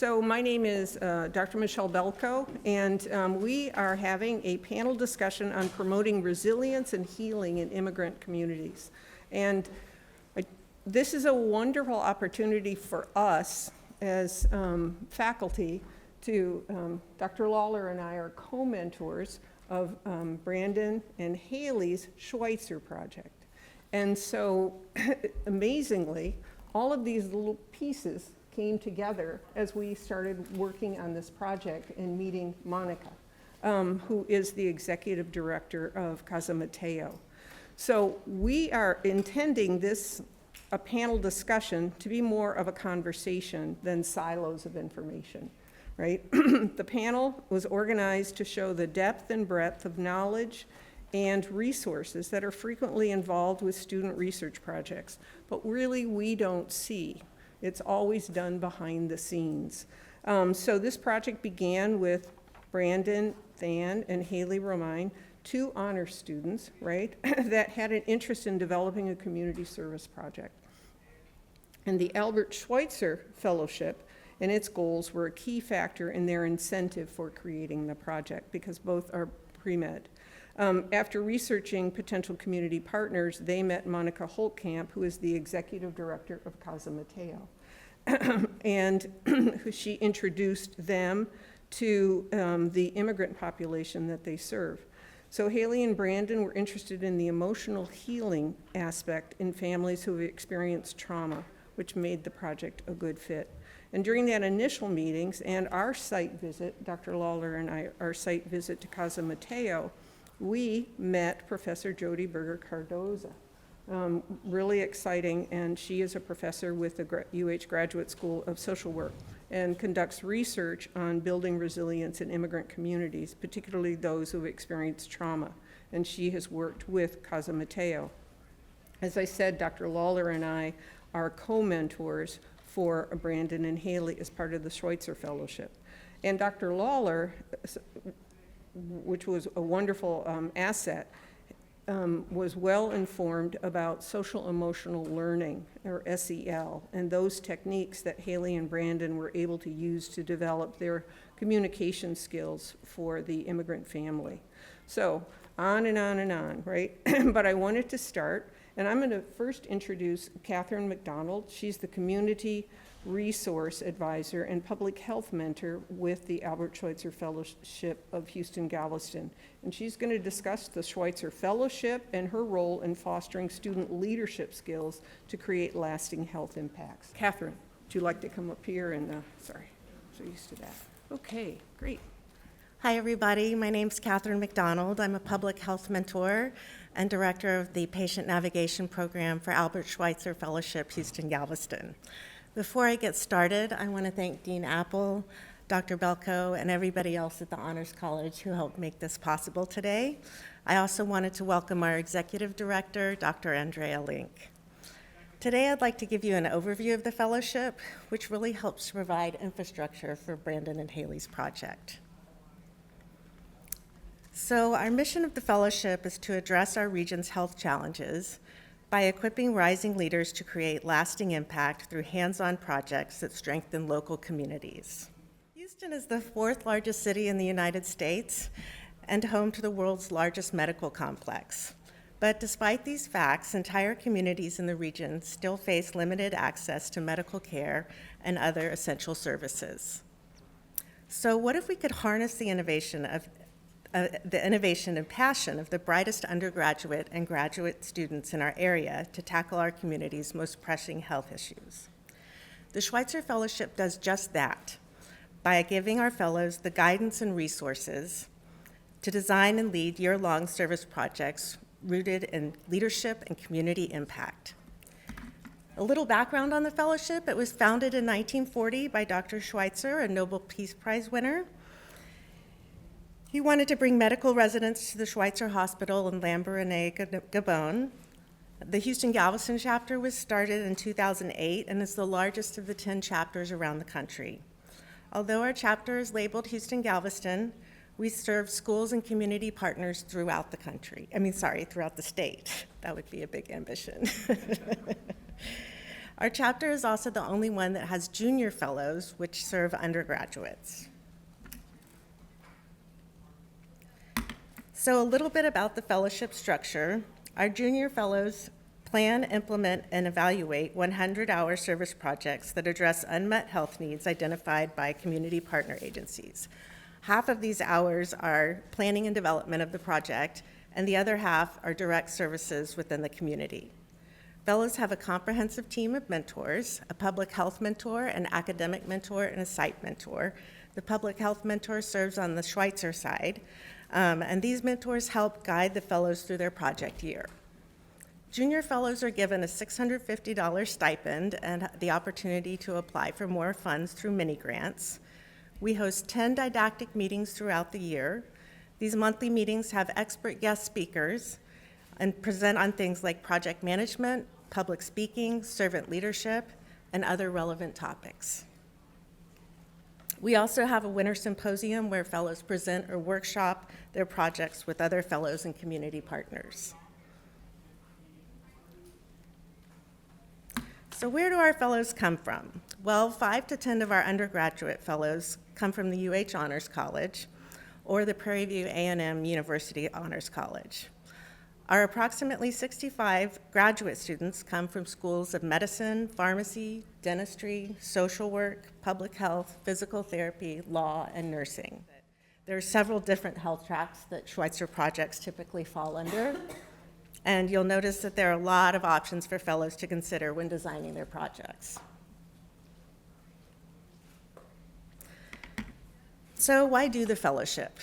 So my name is Dr. Michelle Belko, and we are having a panel discussion on promoting resilience and healing in immigrant communities. And this is a wonderful opportunity for us as faculty to, Dr. Lawler and I are co-mentors of Brandon and Haley's Schweitzer project. And so amazingly, all of these little pieces came together as we started working on this project and meeting Monica, who is the executive director of Casa Mateo. So we are intending a panel discussion to be more of a conversation than silos of information, right? The panel was organized to show the depth and breadth of knowledge and resources that are frequently involved with student research projects, but really we don't see. It's always done behind the scenes. So this project began with Brandon Than and Haley Romine, two honor students, right, that had an interest in developing a community service project. And the Albert Schweitzer Fellowship and its goals were a key factor in their incentive for creating the project because both are pre-med. After researching potential community partners, they met Monica Holtkamp, who is the executive director of Casa Mateo. And she introduced them to the immigrant population that they serve. So Haley and Brandon were interested in the emotional healing aspect in families who have experienced trauma, which made the project a good fit. And during that initial meetings and our site visit, Dr. Lawler and I, our site visit to Casa Mateo, we met Professor Jody Berger Cardoza. Really exciting, and she is a professor with the UH Graduate School of Social Work and conducts research on building resilience in immigrant communities, particularly those who have experienced trauma, and she has worked with Casa Mateo. As I said, Dr. Lawler and I are co-mentors for Brandon and Haley as part of the Schweitzer Fellowship. And Dr. Lawler, which was a wonderful asset, was well informed about social emotional learning, or SEL, and those techniques that Haley and Brandon were able to use to develop their communication skills for the immigrant family. So on and on and on, right? But I wanted to start, and I'm going to first introduce Catherine McDonald. She's the Community Resource Advisor and Public Health Mentor with the Albert Schweitzer Fellowship of Houston-Galveston. And she's going to discuss the Schweitzer Fellowship and her role in fostering student leadership skills to create lasting health impacts. Catherine, would you like to come up here and, sorry, I'm so used to that. Okay, great. Hi, everybody. My name's Catherine McDonald. I'm a public health mentor and director of the Patient Navigation Program for Albert Schweitzer Fellowship Houston-Galveston. Before I get started, I want to thank Dean Apple, Dr. Belko, and everybody else at the Honors College who helped make this possible today. I also wanted to welcome our Executive Director, Dr. Andrea Link. Today, I'd like to give you an overview of the fellowship, which really helps to provide infrastructure for Brandon and Haley's project. So our mission of the fellowship is to address our region's health challenges by equipping rising leaders to create lasting impact through hands-on projects that strengthen local communities. Houston is the fourth largest city in the United States and home to the world's largest medical complex. But despite these facts, entire communities in the region still face limited access to medical care and other essential services. So what if we could harness the innovation and passion of the brightest undergraduate and graduate students in our area to tackle our community's most pressing health issues? The Schweitzer Fellowship does just that by giving our fellows the guidance and resources to design and lead year-long service projects rooted in leadership and community impact. A little background on the fellowship: it was founded in 1940 by Dr. Schweitzer, a Nobel Peace Prize winner. He wanted to bring medical residents to the Schweitzer Hospital in Lambaréné, Gabon. The Houston-Galveston chapter was started in 2008 and is the largest of the 10 chapters around the country. Although our chapter is labeled Houston-Galveston, we serve schools and community partners throughout the state. That would be a big ambition. Our chapter is also the only one that has junior fellows, which serve undergraduates. So a little bit about the fellowship structure. Our junior fellows plan, implement, and evaluate 100-hour service projects that address unmet health needs identified by community partner agencies. Half of these hours are planning and development of the project, and the other half are direct services within the community. Fellows have a comprehensive team of mentors, a public health mentor, an academic mentor, and a site mentor. The public health mentor serves on the Schweitzer side, and these mentors help guide the fellows through their project year. Junior fellows are given a $650 stipend and the opportunity to apply for more funds through mini grants. We host 10 didactic meetings throughout the year. These monthly meetings have expert guest speakers and present on things like project management, public speaking, servant leadership, and other relevant topics. We also have a winter symposium where fellows present or workshop their projects with other fellows and community partners. So where do our fellows come from? Well, 5 to 10 of our undergraduate fellows come from the UH Honors College or the Prairie View A&M University Honors College. Our approximately 65 graduate students come from schools of medicine, pharmacy, dentistry, social work, public health, physical therapy, law, and nursing. There are several different health tracks that Schweitzer projects typically fall under. And you'll notice that there are a lot of options for fellows to consider when designing their projects. So why do the fellowship?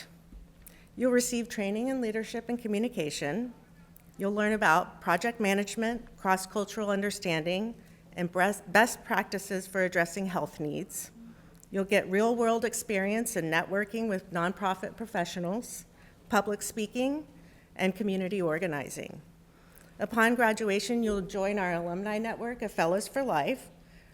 You'll receive training in leadership and communication. You'll learn about project management, cross-cultural understanding, and best practices for addressing health needs. You'll get real-world experience in networking with nonprofit professionals, public speaking, and community organizing. Upon graduation, you'll join our alumni network of Fellows for Life,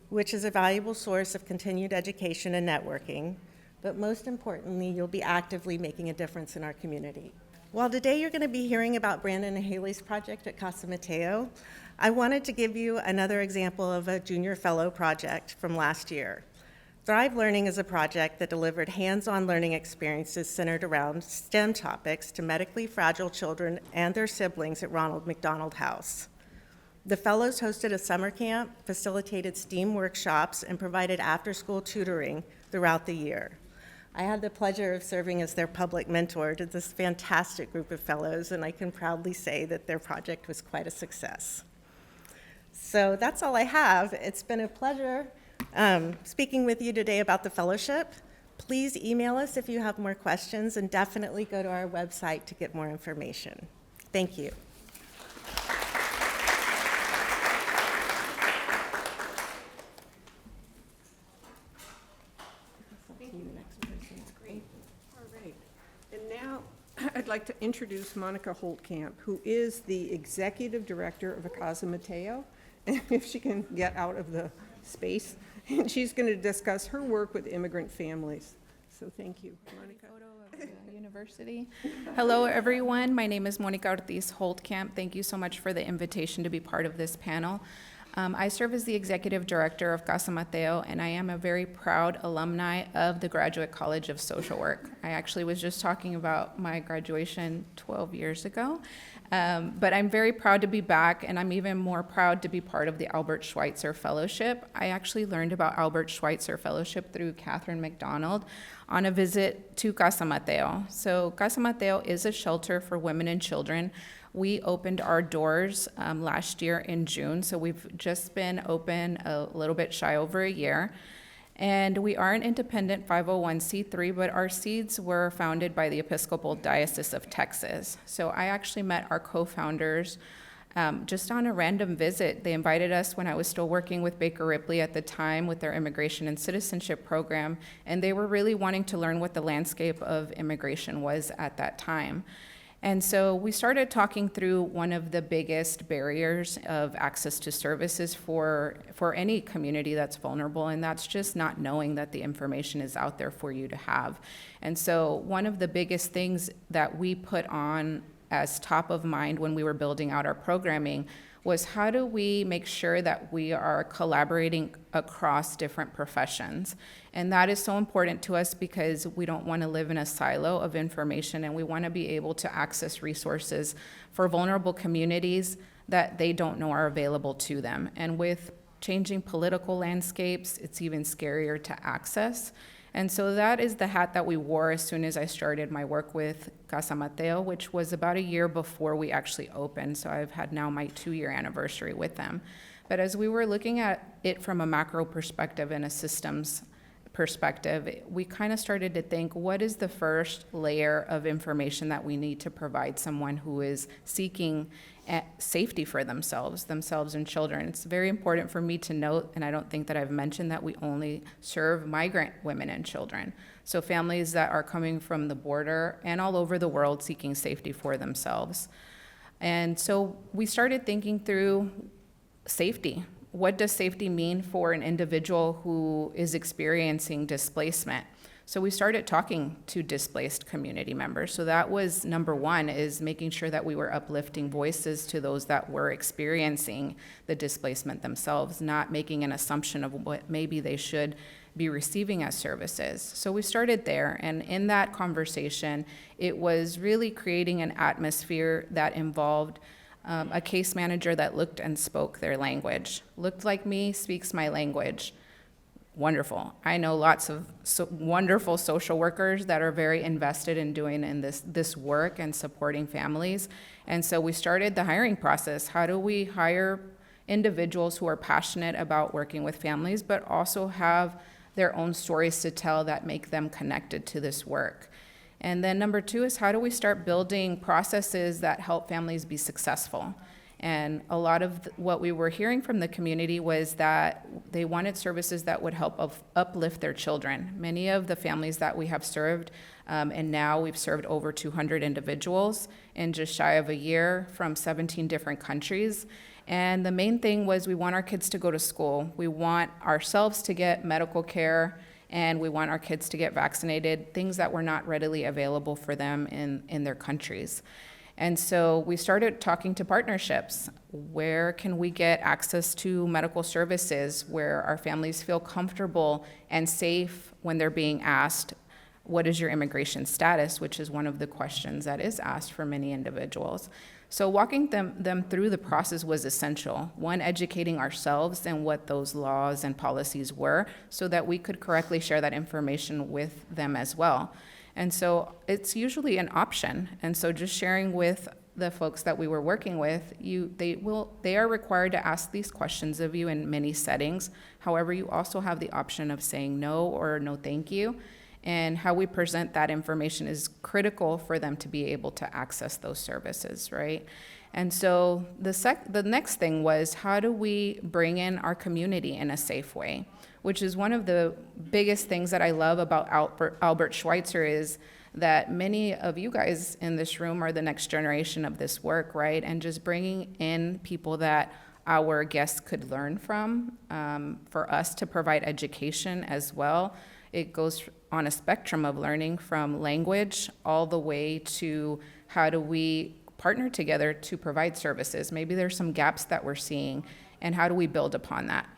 which is a valuable source of continued education and networking, but most importantly, you'll be actively making a difference in our community. While today you're going to be hearing about Brandon and Haley's project at Casa Mateo, I wanted to give you another example of a junior fellow project from last year. Thrive Learning is a project that delivered hands-on learning experiences centered around STEM topics to medically fragile children and their siblings at Ronald McDonald House. The fellows hosted a summer camp, facilitated STEAM workshops, and provided after-school tutoring throughout the year. I had the pleasure of serving as their public mentor to this fantastic group of fellows, and I can proudly say that their project was quite a success. So that's all I have. It's been a pleasure speaking with you today about the fellowship. Please email us if you have more questions, and definitely go to our website to get more information. Thank you. I'd like to introduce Monica Holtkamp, who is the Executive Director of Casa Mateo, and if she can get out of the space, and she's going to discuss her work with immigrant families. So thank you, Monica. Photo of the university. Hello, everyone. My name is Monica Ortiz Holtkamp. Thank you so much for the invitation to be part of this panel. I serve as the Executive Director of Casa Mateo, and I am a very proud alumni of the Graduate College of Social Work. I actually was just talking about my graduation 12 years ago, but I'm very proud to be back, and I'm even more proud to be part of the Albert Schweitzer Fellowship. I actually learned about Albert Schweitzer Fellowship through Catherine McDonald on a visit to Casa Mateo. So Casa Mateo is a shelter for women and children. We opened our doors last year in June, so we've just been open a little bit shy over a year. And we are an independent 501c3, but our seeds were founded by the Episcopal Diocese of Texas. So I actually met our co-founders just on a random visit. They invited us when I was still working with Baker Ripley at the time with their immigration and citizenship program, and they were really wanting to learn what the landscape of immigration was at that time. And so we started talking through one of the biggest barriers of access to services for any community that's vulnerable, and that's just not knowing that the information is out there for you to have. And so one of the biggest things that we put on as top of mind when we were building out our programming was how do we make sure that we are collaborating across different professions? And that is so important to us because we don't want to live in a silo of information, and we want to be able to access resources for vulnerable communities that they don't know are available to them. And with changing political landscapes, it's even scarier to access. And so that is the hat that we wore as soon as I started my work with Casa Mateo, which was about a year before we actually opened. So I've had now my 2-year anniversary with them. But as we were looking at it from a macro perspective and a systems perspective, we kind of started to think, what is the first layer of information that we need to provide someone who is seeking safety for themselves and children? It's very important for me to note, and I don't think that I've mentioned, that we only serve migrant women and children. So families that are coming from the border and all over the world seeking safety for themselves. And so we started thinking through safety. What does safety mean for an individual who is experiencing displacement? So we started talking to displaced community members. So that was number one, is making sure that we were uplifting voices to those that were experiencing the displacement themselves, not making an assumption of what maybe they should be receiving as services. So we started there, and in that conversation, it was really creating an atmosphere that involved a case manager that looked and spoke their language. Looked like me, speaks my language. Wonderful. I know lots of wonderful social workers that are very invested in doing this work and supporting families. And so we started the hiring process. How do we hire individuals who are passionate about working with families, but also have their own stories to tell that make them connected to this work? And then number two is, how do we start building processes that help families be successful? And a lot of what we were hearing from the community was that they wanted services that would help uplift their children. Many of the families that we have served, and now we've served over 200 individuals in just shy of a year from 17 different countries. And the main thing was, we want our kids to go to school. We want ourselves to get medical care, and we want our kids to get vaccinated, things that were not readily available for them in their countries. And so we started talking to partnerships. Where can we get access to medical services where our families feel comfortable and safe when they're being asked, what is your immigration status, which is one of the questions that is asked for many individuals. So walking them through the process was essential. One, educating ourselves and what those laws and policies were so that we could correctly share that information with them as well. And so it's usually an option. And so just sharing with the folks that we were working with, they are required to ask these questions of you in many settings. However, you also have the option of saying no or no thank you. And how we present that information is critical for them to be able to access those services, right? And so the next thing was, how do we bring in our community in a safe way? Which is one of the biggest things that I love about Albert Schweitzer, is that many of you guys in this room are the next generation of this work, right? And just bringing in people that our guests could learn from, for us to provide education as well. It goes on a spectrum of learning, from language all the way to how do we partner together to provide services. Maybe there's some gaps that we're seeing, and how do we build upon that?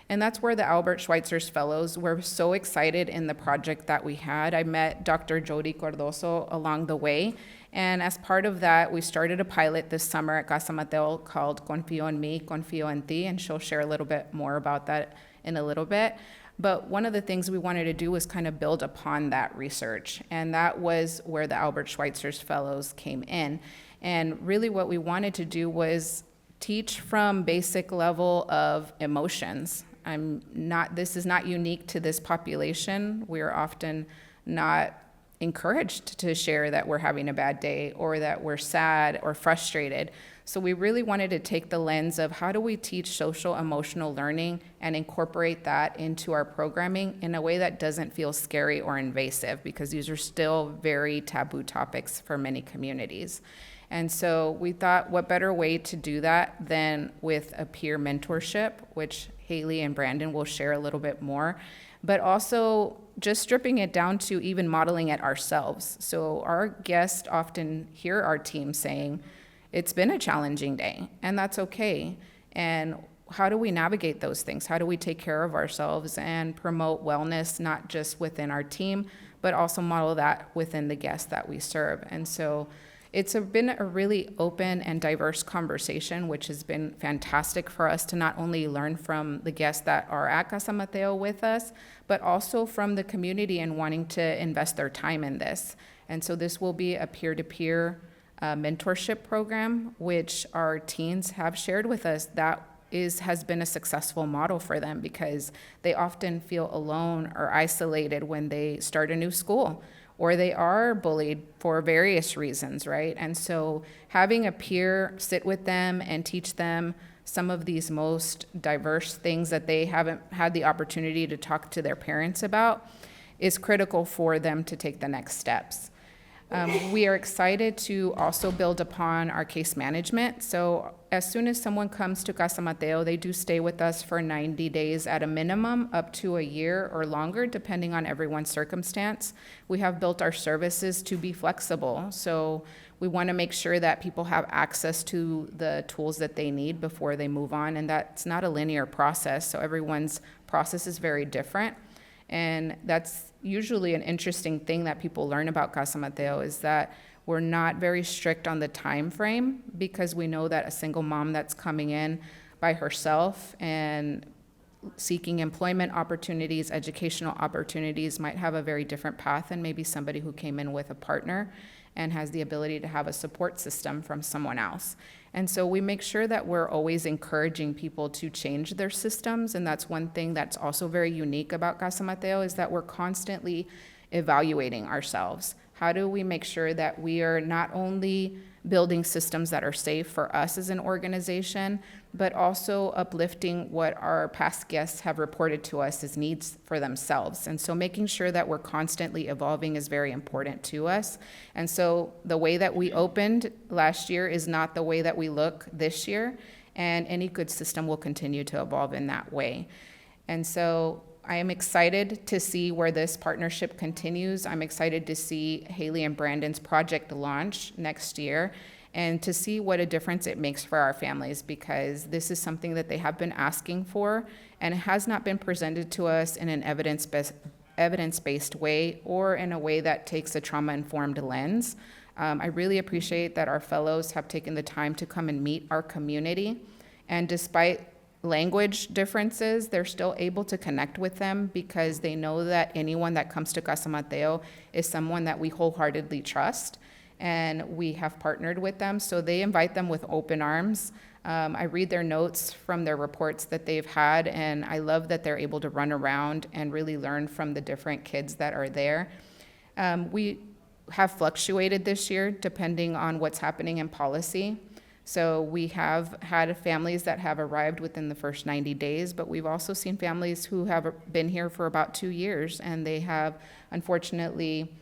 And that's where the Albert Schweitzer's Fellows were so excited in the project that we had. I met Dr. Jody Cardoso along the way, and as part of that, we started a pilot this summer at Casa Mateo called Confío en mí, confío en ti, and she'll share a little bit more about that in a little bit. But one of the things we wanted to do was kind of build upon that research, and that was where the Albert Schweitzer's Fellows came in. And really what we wanted to do was teach from basic level of emotions. This is not unique to this population. We are often not encouraged to share that we're having a bad day or that we're sad or frustrated. So we really wanted to take the lens of, how do we teach social emotional learning and incorporate that into our programming in a way that doesn't feel scary or invasive, because these are still very taboo topics for many communities. And so we thought, what better way to do that than with a peer mentorship, which Haley and Brandon will share a little bit more, but also just stripping it down to even modeling it ourselves. So our guests often hear our team saying, it's been a challenging day, and that's okay. And how do we navigate those things? How do we take care of ourselves and promote wellness, not just within our team, but also model that within the guests that we serve? And so it's been a really open and diverse conversation, which has been fantastic for us to not only learn from the guests that are at Casa Mateo with us, but also from the community and wanting to invest their time in this. And so this will be a peer-to-peer mentorship program, which our teens have shared with us that has been a successful model for them, because they often feel alone or isolated when they start a new school, or they are bullied for various reasons, right? And so having a peer sit with them and teach them some of these most diverse things that they haven't had the opportunity to talk to their parents about is critical for them to take the next steps. We are excited to also build upon our case management. So as soon as someone comes to Casa Mateo, they do stay with us for 90 days at a minimum, up to a year or longer, depending on everyone's circumstance. We have built our services to be flexible. So we want to make sure that people have access to the tools that they need before they move on. And that's not a linear process. So everyone's process is very different. And that's usually an interesting thing that people learn about Casa Mateo, is that we're not very strict on the time frame, because we know that a single mom that's coming in by herself and seeking employment opportunities, educational opportunities, might have a very different path than maybe somebody who came in with a partner and has the ability to have a support system from someone else. And so we make sure that we're always encouraging people to change their systems. And that's one thing that's also very unique about Casa Mateo, is that we're constantly evaluating ourselves. How do we make sure that we are not only building systems that are safe for us as an organization, but also uplifting what our past guests have reported to us as needs for themselves? And so making sure that we're constantly evolving is very important to us. And so the way that we opened last year is not the way that we look this year, and any good system will continue to evolve in that way. And so I am excited to see where this partnership continues. I'm excited to see Haley and Brandon's project launch next year, and to see what a difference it makes for our families, because this is something that they have been asking for, and it has not been presented to us in an evidence-based way, or in a way that takes a trauma-informed lens. I really appreciate that our fellows have taken the time to come and meet our community, and despite language differences, they're still able to connect with them, because they know that anyone that comes to Casa Mateo is someone that we wholeheartedly trust, and we have partnered with them. So they invite them with open arms. I read their notes from their reports that they've had, and I love that they're able to run around and really learn from the different kids that are there. We have fluctuated this year depending on what's happening in policy. So we have had families that have arrived within the first 90 days, but we've also seen families who have been here for about 2 years, and they have unfortunately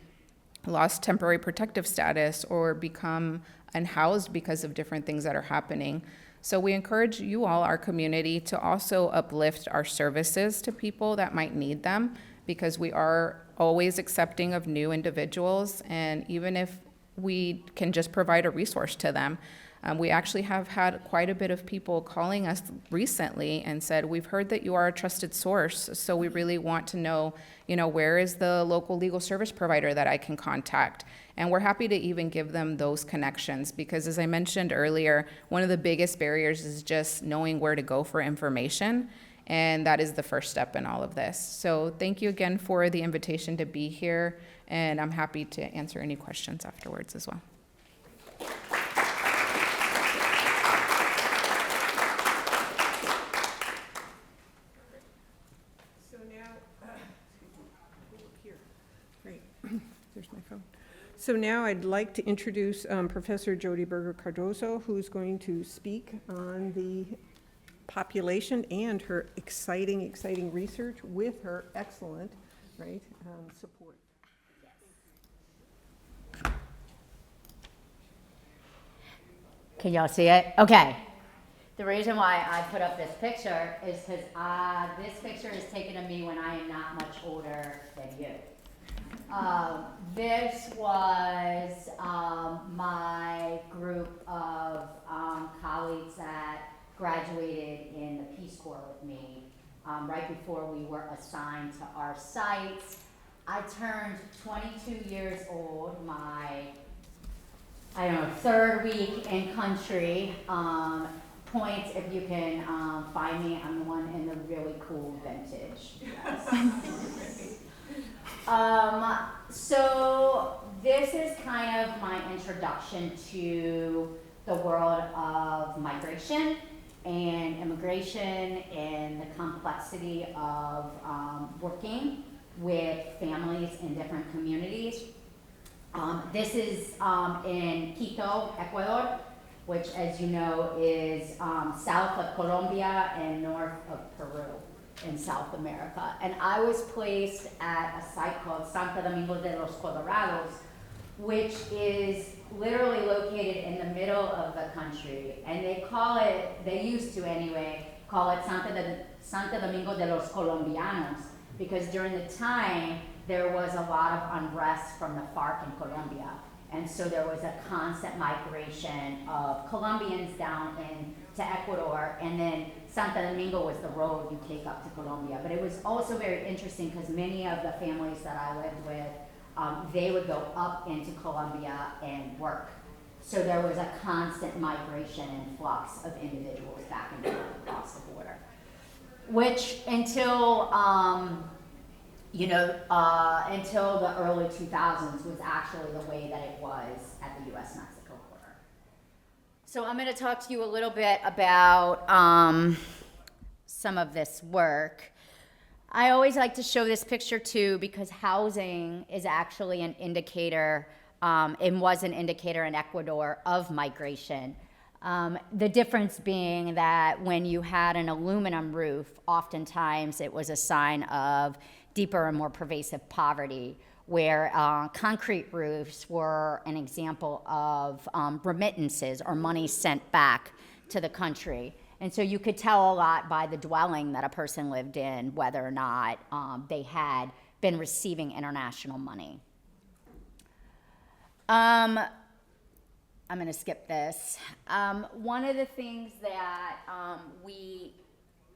lost temporary protective status or become unhoused because of different things that are happening. So we encourage you all, our community, to also uplift our services to people that might need them, because we are always accepting of new individuals, and even if we can just provide a resource to them. We actually have had quite a bit of people calling us recently and said, we've heard that you are a trusted source, so we really want to know, where is the local legal service provider that I can contact? And we're happy to even give them those connections, because as I mentioned earlier, one of the biggest barriers is just knowing where to go for information, and that is the first step in all of this. So thank you again for the invitation to be here, and I'm happy to answer any questions afterwards as well. So now I'd like to introduce Professor Jody Berger-Cardozo, who's going to speak on the population and her exciting research with her excellent, support. Can y'all see it? Okay. The reason why I put up this picture is because this picture is taken of me when I am not much older than you. This was my group of colleagues that graduated in the Peace Corps with me right before we were assigned to our sites. I turned 22 years old, third week in country. Points if you can find me. I'm the one in the really cool vintage. Yes. So this is kind of my introduction to the world of migration and immigration and the complexity of working with families in different communities. This is in Quito, Ecuador, which, as you know, is south of Colombia and north of Peru in South America. And I was placed at a site called Santo Domingo de los Colorados, which is literally located in the middle of the country. And they used to anyway, call it Santo Domingo de los Colombianos, because during the time, there was a lot of unrest from the FARC in Colombia. And so there was a constant migration of Colombians down into Ecuador, and then Santo Domingo was the road you take up to Colombia. But it was also very interesting because many of the families that I lived with, they would go up into Colombia and work. So there was a constant migration and flux of individuals back and forth across the border, which until until the early 2000s was actually the way that it was at the U.S.-Mexico border. So I'm going to talk to you a little bit about some of this work. I always like to show this picture too because housing is actually an indicator, and was an indicator in Ecuador of migration. The difference being that when you had an aluminum roof, oftentimes it was a sign of deeper and more pervasive poverty, where concrete roofs were an example of remittances or money sent back to the country. And so you could tell a lot by the dwelling that a person lived in, whether or not they had been receiving international money. I'm going to skip this. One of the things that we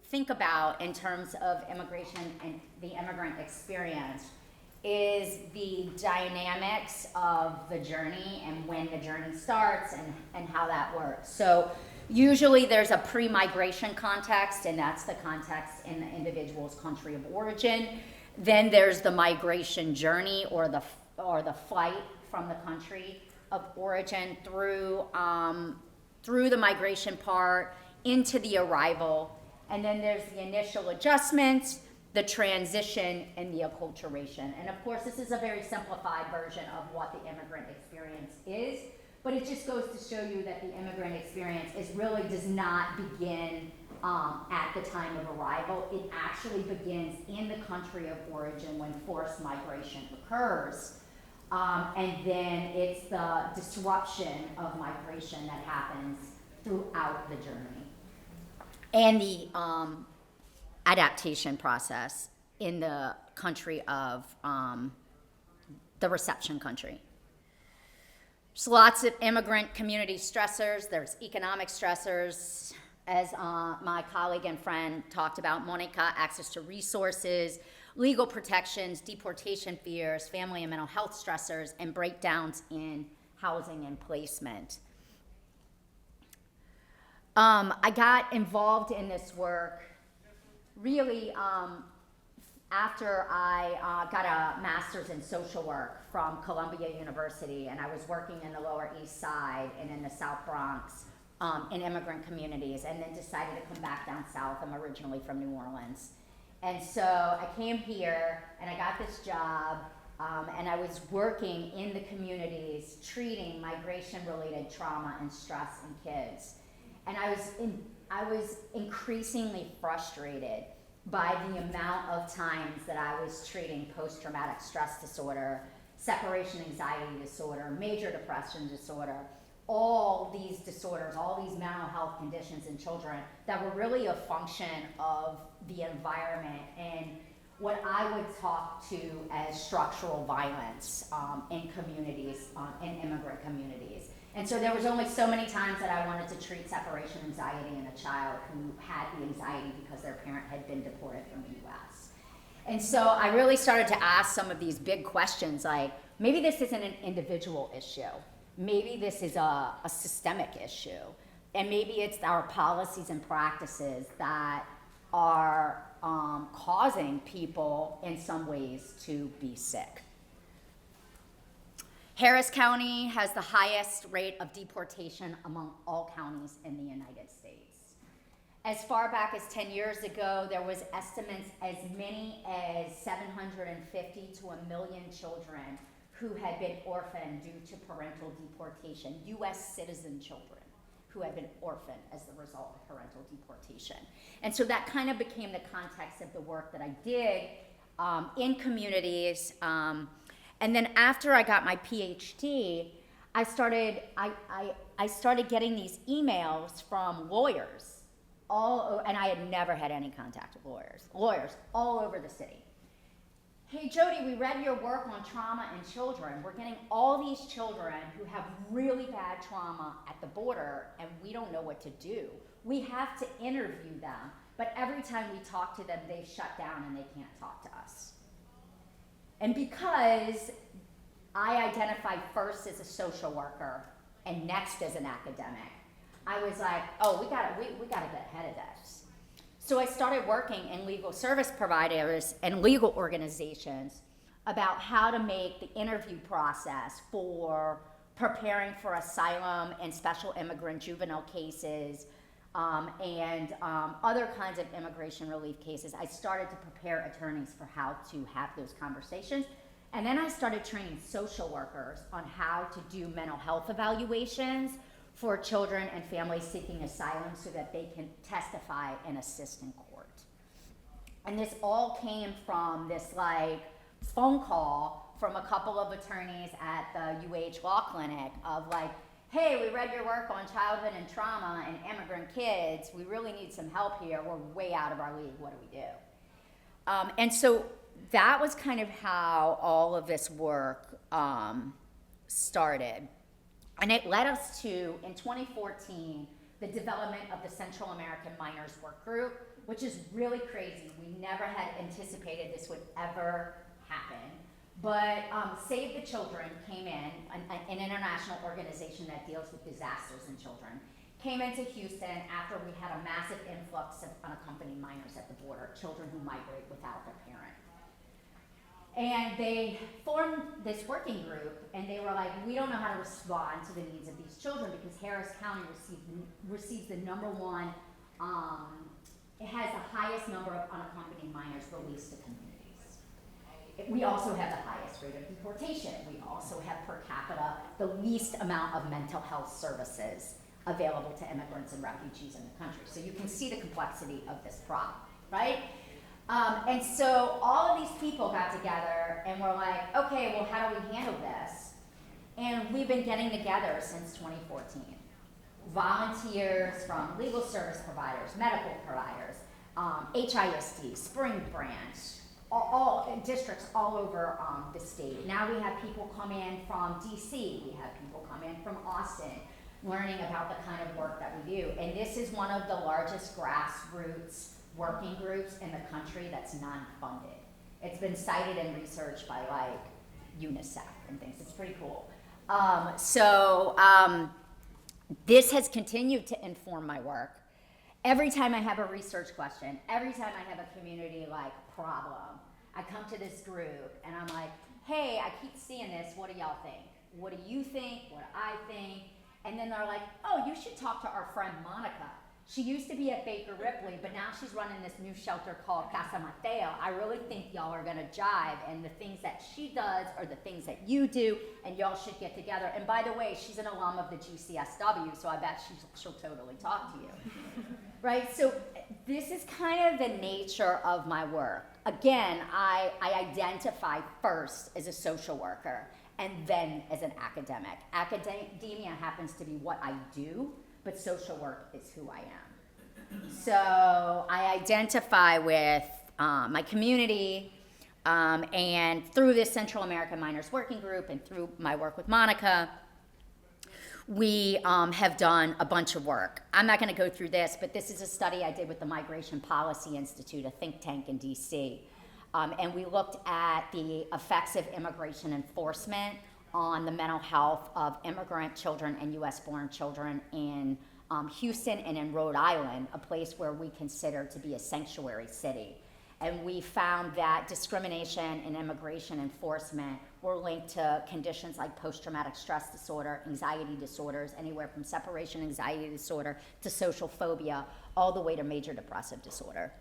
think about in terms of immigration and the immigrant experience is the dynamics of the journey and when the journey starts and how that works. So usually there's a pre-migration context, and that's the context in the individual's country of origin. Then there's the migration journey or the flight from the country of origin through the migration part into the arrival. And then there's the initial adjustments, the transition, and the acculturation. And of course, this is a very simplified version of what the immigrant experience is, but it just goes to show you that the immigrant experience really does not begin at the time of arrival. It actually begins in the country of origin when forced migration occurs. And then it's the disruption of migration that happens throughout the journey. And the adaptation process in the country of the reception country. There's lots of immigrant community stressors. There's economic stressors, as my colleague and friend talked about, Monica, access to resources, legal protections, deportation fears, family and mental health stressors, and breakdowns in housing and placement. I got involved in this work really after I got a master's in social work from Columbia University, and I was working in the Lower East Side and in the South Bronx in immigrant communities, and then decided to come back down south. I'm originally from New Orleans. And so I came here and I got this job, and I was working in the communities treating migration-related trauma and stress in kids. And I was increasingly frustrated by the amount of times that I was treating post-traumatic stress disorder, separation anxiety disorder, major depression disorder, all these disorders, all these mental health conditions in children that were really a function of the environment and what I would talk to as structural violence in communities, in immigrant communities. And so there was only so many times that I wanted to treat separation anxiety in a child who had the anxiety because their parent had been deported from the US. And so I really started to ask some of these big questions, like, maybe this isn't an individual issue. Maybe this is a systemic issue. And maybe it's our policies and practices that are causing people in some ways to be sick. Harris County has the highest rate of deportation among all counties in the United States. As far back as 10 years ago, there was estimates as many as 750 to 1 million children who had been orphaned due to parental deportation, US citizen children who had been orphaned as the result of parental deportation. And so that kind of became the context of the work that I did in communities. And then after I got my PhD, I started getting these emails from lawyers, and I had never had any contact with lawyers all over the city. Hey Jody, we read your work on trauma in children. We're getting all these children who have really bad trauma at the border and we don't know what to do. We have to interview them, but every time we talk to them, they shut down and they can't talk to us. And because I identified first as a social worker and next as an academic, I was like, oh, we gotta get ahead of this. So I started working in legal service providers and legal organizations about how to make the interview process for preparing for asylum and special immigrant juvenile cases and other kinds of immigration relief cases. I started to prepare attorneys for how to have those conversations. And then I started training social workers on how to do mental health evaluations for children and families seeking asylum so that they can testify and assist in court. And this all came from this phone call from a couple of attorneys at the UH Law Clinic of hey, we read your work on childhood and trauma and immigrant kids. We really need some help here. We're way out of our league. What do we do? And so that was kind of how all of this work started. And it led us to, in 2014, the development of the Central American Minors Work Group, which is really crazy. We never had anticipated this would ever happen. But Save the Children came in, an international organization that deals with disasters in children, came into Houston after we had a massive influx of unaccompanied minors at the border, children who migrate without their parent. And they formed this working group, and they were like, we don't know how to respond to the needs of these children because Harris County receives the number one, it has the highest number of unaccompanied minors released to communities. We also have the highest rate of deportation. We also have per capita the least amount of mental health services available to immigrants and refugees in the country. So you can see the complexity of this problem, right? And so all of these people got together and were like, okay, well, how do we handle this? And we've been getting together since 2014. Volunteers from legal service providers, medical providers, HISD, Spring Branch, all districts all over the state. Now we have people come in from DC, we have people come in from Austin, learning about the kind of work that we do. And this is one of the largest grassroots working groups in the country that's non-funded. It's been cited and researched by UNICEF and things. It's pretty cool. This has continued to inform my work. Every time I have a research question, every time I have a community problem, I come to this group and I'm like, hey, I keep seeing this, what do y'all think? What do you think? What do I think? And then they're like, oh, you should talk to our friend Monica. She used to be at Baker Ripley, but now she's running this new shelter called Casa Mateo. I really think y'all are gonna jive, and the things that she does are the things that you do, and y'all should get together. And by the way, she's an alum of the GCSW, so I bet she'll totally talk to you. Right, so this is kind of the nature of my work. Again, I identify first as a social worker, and then as an academic. Academia happens to be what I do, but social work is who I am. So I identify with my community, and through this Central American Minors Working Group and through my work with Monica, we have done a bunch of work. I'm not going to go through this, but this is a study I did with the Migration Policy Institute, a think tank in DC. And we looked at the effects of immigration enforcement on the mental health of immigrant children and US-born children in Houston and in Rhode Island, a place where we consider to be a sanctuary city. And we found that discrimination and immigration enforcement were linked to conditions like post-traumatic stress disorder, anxiety disorders, anywhere from separation anxiety disorder to social phobia, all the way to major depressive disorder.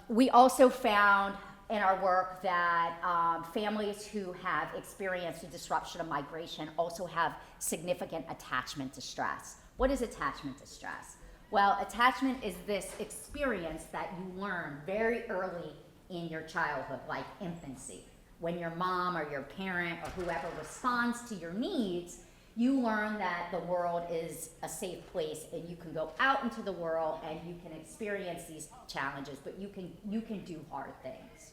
We also found in our work that families who have experienced a disruption of migration also have significant attachment to stress. What is attachment to stress? Well, attachment is this experience that you learn very early in your childhood, like infancy. When your mom or your parent or whoever responds to your needs, you learn that the world is a safe place and you can go out into the world and you can experience these challenges, but you can do hard things.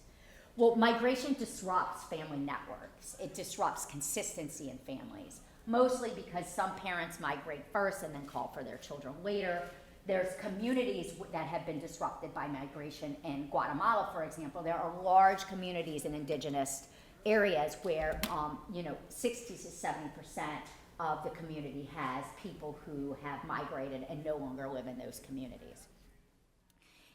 Well, migration disrupts family networks. It disrupts consistency in families, mostly because some parents migrate first and then call for their children later. There's communities that have been disrupted by migration. In Guatemala, for example, there are large communities in indigenous areas where 60 to 70% of the community has people who have migrated and no longer live in those communities.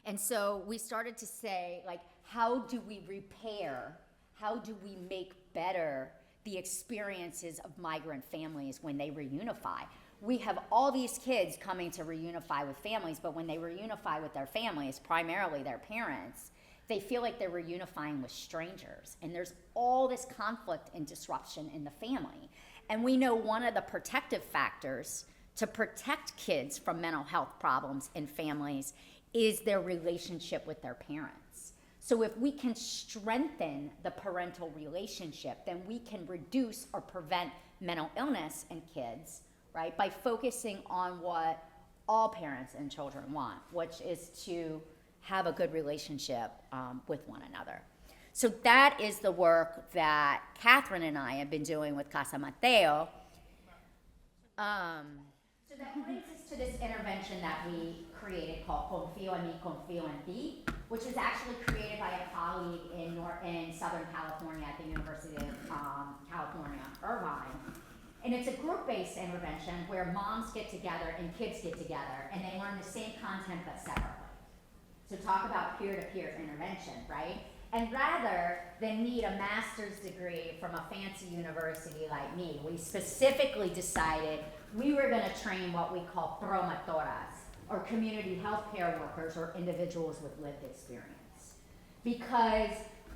And so we started to say, like, how do we repair, how do we make better the experiences of migrant families when they reunify? We have all these kids coming to reunify with families, but when they reunify with their families, primarily their parents, they feel like they're reunifying with strangers. And there's all this conflict and disruption in the family. And we know one of the protective factors to protect kids from mental health problems in families is their relationship with their parents. So if we can strengthen the parental relationship, then we can reduce or prevent mental illness in kids, right, by focusing on what all parents and children want, which is to have a good relationship with one another. So that is the work that Catherine and I have been doing with Casa Mateo. So that brings us to this intervention that we created called Confío en mí, Confío en ti, which was actually created by a colleague in Southern California at the University of California, Irvine. And it's a group-based intervention where moms get together and kids get together and they learn the same content but separately. So talk about peer-to-peer intervention, right? And rather than need a master's degree from a fancy university like me, we specifically decided we were going to train what we call promotoras, or community healthcare workers, or individuals with lived experience. Because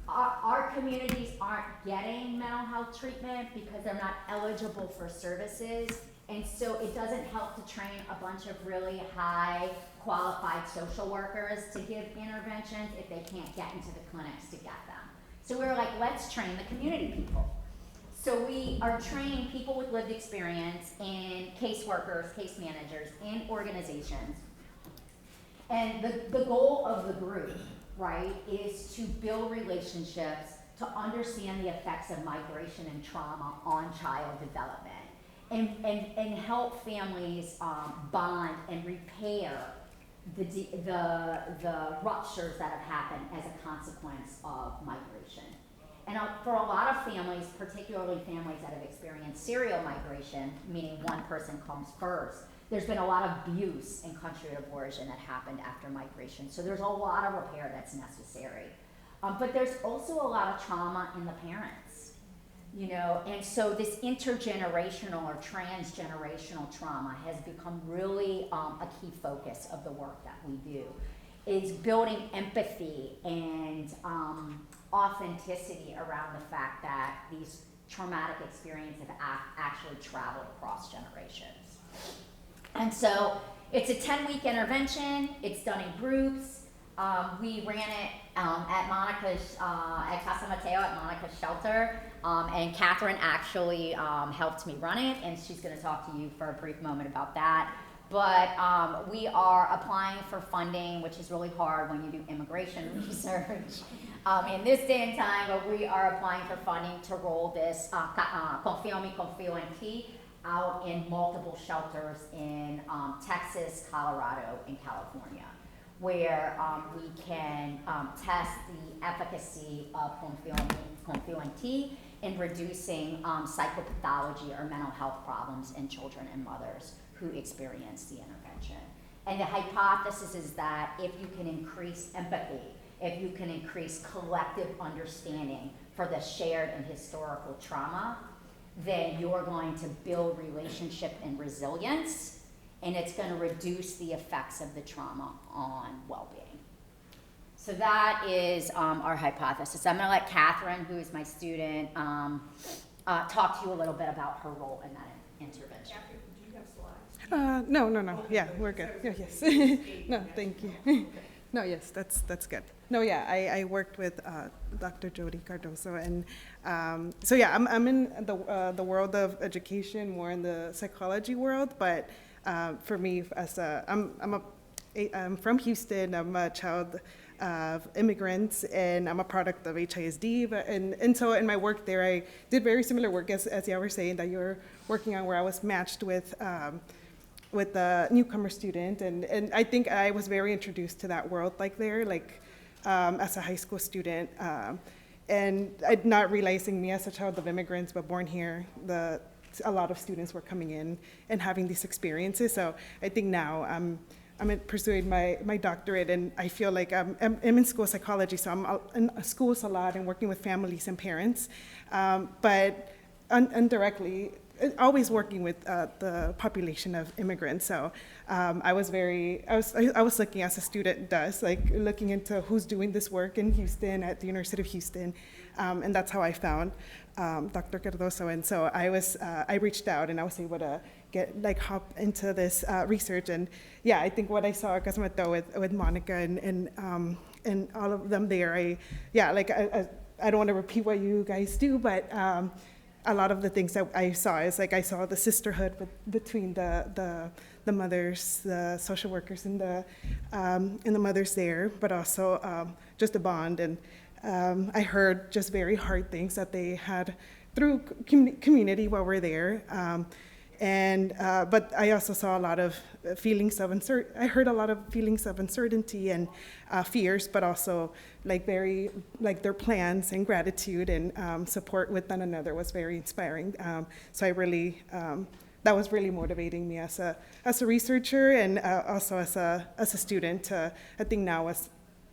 our communities aren't getting mental health treatment because they're not eligible for services, and so it doesn't help to train a bunch of really high qualified social workers to give interventions if they can't get into the clinics to get them. So we were like, let's train the community people. So we are training people with lived experience in caseworkers, case managers, in organizations. And the goal of the group, right, is to build relationships, to understand the effects of migration and trauma on child development, and help families bond and repair the ruptures that have happened as a consequence of migration. And for a lot of families, particularly families that have experienced serial migration, meaning one person comes first, there's been a lot of abuse in country of origin that happened after migration. So there's a lot of repair that's necessary. But there's also a lot of trauma in the parents, and so this intergenerational or transgenerational trauma has become really a key focus of the work that we do, is building empathy and authenticity around the fact that these traumatic experiences have actually traveled across generations. And so it's a 10-week intervention. It's done in groups. We ran it at Monica's, at Casa Mateo at Monica's shelter. And Catherine actually helped me run it, and she's going to talk to you for a brief moment about that. But we are applying for funding, which is really hard when you do immigration research in this day and time, but we are applying for funding to roll this Confío en mí, confío en ti out in multiple shelters in Texas, Colorado, and California, where we can test the efficacy of confío en ti in reducing psychopathology or mental health problems in children and mothers who experience the intervention. And the hypothesis is that if you can increase empathy, if you can increase collective understanding for the shared and historical trauma, then you're going to build relationship and resilience, and it's going to reduce the effects of the trauma on well-being. So that is our hypothesis. I'm going to let Catherine, who is my student, talk to you a little bit about her role in that intervention. No. Yeah, we're good. Yeah, yes. No, thank you. No, yes, that's good. No, yeah, I worked with Dr. Jody Cardoso, and so yeah, I'm in the world of education, more in the psychology world. But for me, I'm from Houston. I'm a child of immigrants, and I'm a product of HISD. And so in my work there, I did very similar work as you were saying that you're working on, where I was matched with a newcomer student, and I think I was very introduced to that world as a high school student, and not realizing me as a child of immigrants but born here, a lot of students were coming in and having these experiences. So I think now I'm pursuing my doctorate, and I feel like I'm in school psychology, so I'm in schools a lot and working with families and parents, but indirectly always working with the population of immigrants. So I was looking, as a student does, looking into who's doing this work in Houston at the University of Houston, and that's how I found Dr. Cardoso. And so I reached out, and I was able to hop into this research. And yeah, I think what I saw at Casa Mateo with Monica and all of them there, I don't want to repeat what you guys do, but a lot of the things that I saw is I saw the sisterhood between the mothers, the social workers, and the mothers there, but also just a bond. And I heard just very hard things that they had through community while we're there. But I also saw a lot of feelings of I heard a lot of feelings of uncertainty and fears, but also their plans and gratitude and support with one another was very inspiring. So I really, that was really motivating me as a researcher, and also as a student. I think now, as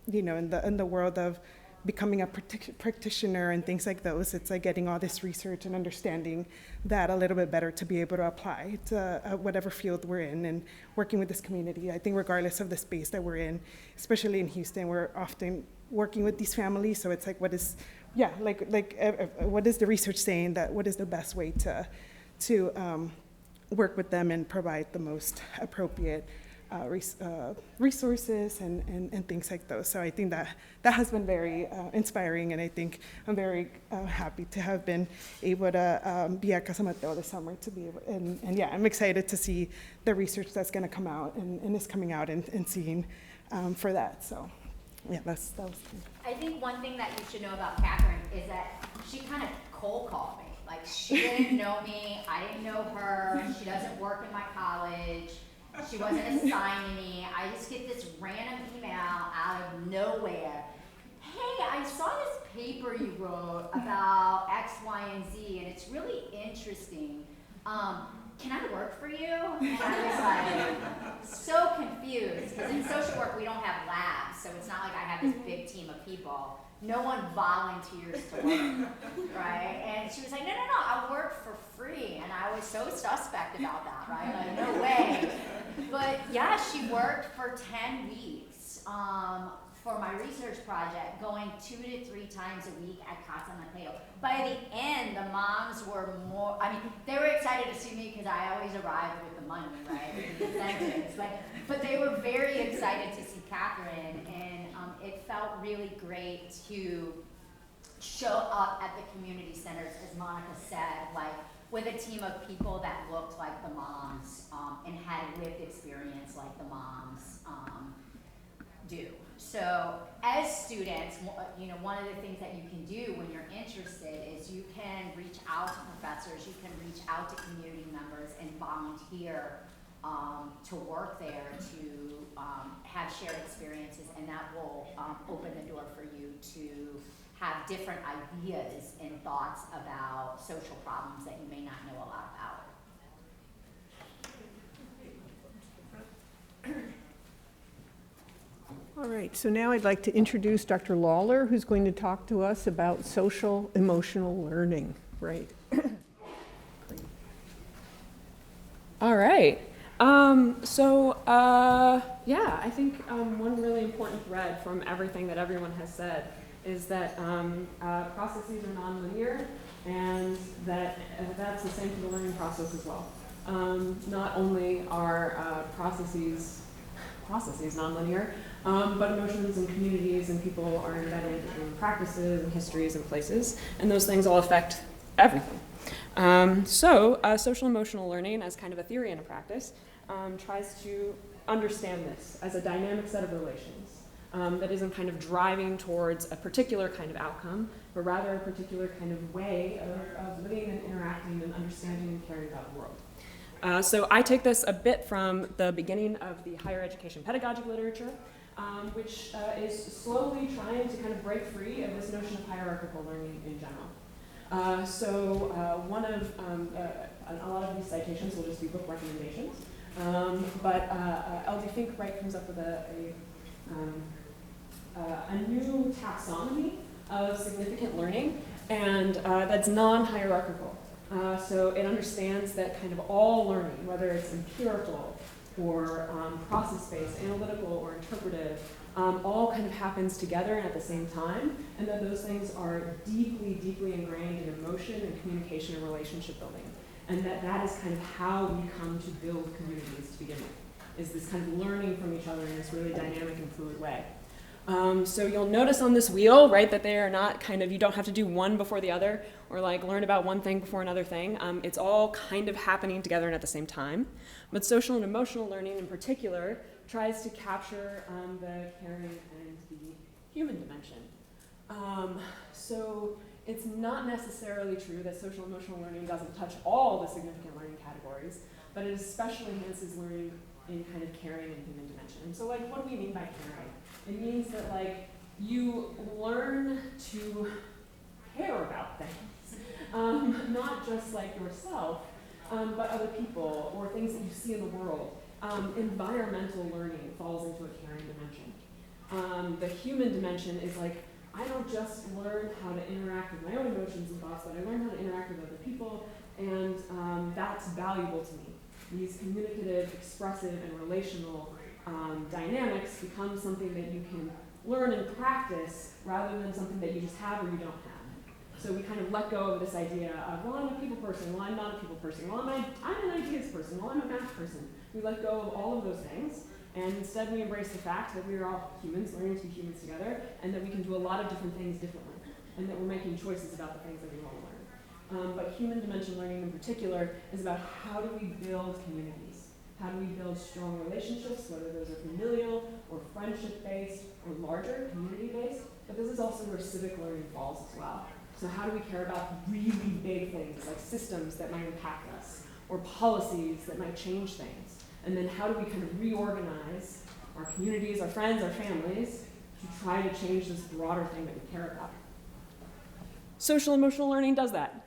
in the world of becoming a practitioner and things like those, it's getting all this research and understanding that a little bit better to be able to apply to whatever field we're in, and working with this community. I think regardless of the space that we're in, especially in Houston, we're often working with these families. So it's what is the research saying, that what is the best way to work with them and provide the most appropriate resources and things like those. So I think that has been very inspiring, and I think I'm very happy to have been able to be at Casa Mateo this summer, to be able, and yeah, I'm excited to see the research that's going to come out and is coming out, and seeing for that. So yeah, that was good. I think one thing that you should know about Catherine is that she kind of cold called me. She didn't know me, I didn't know her, she doesn't work in my college. She wasn't assigned to me. I just get this random email out of nowhere. Hey, I saw this paper you wrote about X, Y, and Z, and it's really interesting. Can I work for you? And I was so confused, because in social work we don't have labs, so it's not like I have this big team of people. No one volunteers to work, right? And she was like, no, I'll work for free. And I was so suspect about that, right? No way. But yeah, she worked for 10 weeks for my research project, going 2 to 3 times a week at Casa Mateo. By the end, the moms were they were excited to see me because I always arrived with the money, right? With the incentives. But they were very excited to see Catherine, and it felt really great to show up at the community centers, as Monica said, with a team of people that looked like the moms and had lived experience like the moms do. So as students, one of the things that you can do when you're interested is you can reach out to professors, you can reach out to community members and volunteer to work there, to have shared experiences, and that will open the door for you to have different ideas and thoughts about social problems that you may not know a lot about. All right, so now I'd like to introduce Dr. Lawler, who's going to talk to us about social emotional learning. Right. All right. Yeah, I think one really important thread from everything that everyone has said is that processes are nonlinear, and that that's the same for the learning process as well. Not only are processes nonlinear, but emotions and communities and people are embedded in practices and histories and places, and those things all affect everything. Social emotional learning, as kind of a theory and a practice, tries to understand this as a dynamic set of relations that isn't kind of driving towards a particular kind of outcome, but rather a particular kind of way of living and interacting and understanding and caring about the world. So I take this a bit from the beginning of the higher education pedagogic literature, which is slowly trying to kind of break free of this notion of hierarchical learning in general. One of a lot of these citations will just be book recommendations, but L.D. Fink comes up with a new taxonomy of significant learning, and that's non-hierarchical. So it understands that kind of all learning, whether it's empirical or process-based, analytical or interpretive, all kind of happens together and at the same time, and that those things are deeply, deeply ingrained in emotion and communication and relationship building. And that is kind of how we come to build communities to begin with, is this kind of learning from each other in this really dynamic and fluid way. So you'll notice on this wheel, right, that they are not kind of, you don't have to do one before the other, or like learn about one thing before another thing. It's all kind of happening together and at the same time. But social and emotional learning in particular tries to capture the caring and the human dimension. So it's not necessarily true that social and emotional learning doesn't touch all the significant learning categories, but it especially enhances learning in kind of caring and human dimension. And so like, what do we mean by caring? It means that like, you learn to care about things, not just like yourself, but other people or things that you see in the world. Environmental learning falls into a caring dimension. The human dimension is like, I don't just learn how to interact with my own emotions and thoughts, but I learn how to interact with other people, and that's valuable to me. These communicative, expressive, and relational dynamics become something that you can learn and practice rather than something that you just have or you don't have. So we kind of let go of this idea of, well, I'm a people person, well, I'm not a people person, well, I'm an ideas person, well, I'm a math person. We let go of all of those things, and instead we embrace the fact that we are all humans, learning to be humans together, and that we can do a lot of different things differently, and that we're making choices about the things that we want to learn. But human dimension learning in particular is about how do we build communities? How do we build strong relationships, whether those are familial or friendship-based or larger, community-based? But this is also where civic learning falls as well. So how do we care about really big things like systems that might impact us or policies that might change things? And then how do we kind of reorganize our communities, our friends, our families to try to change this broader thing that we care about? Social emotional learning does that.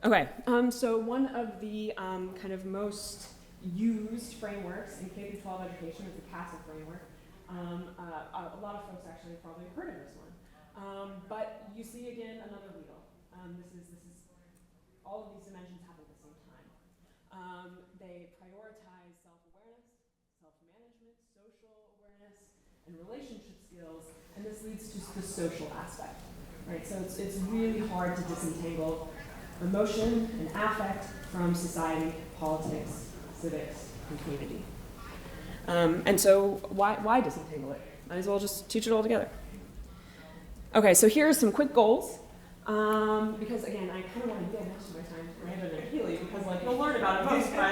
Okay, so one of the kind of most used frameworks in K-12 education is the CASA framework. A lot of folks actually have probably heard of this one. But you see again another wheel. This is all of these dimensions happen at the same time. They prioritize self-awareness, self-management, social awareness, and relationship skills, and this leads to the social aspect. Right? So it's really hard to disentangle emotion and affect from society, politics, civics, and community. And so why disentangle it? Might as well just teach it all together. Okay, so here are some quick goals. Because again, I kind of want to get most of my time to Brandon and Healy because like you'll learn about it most by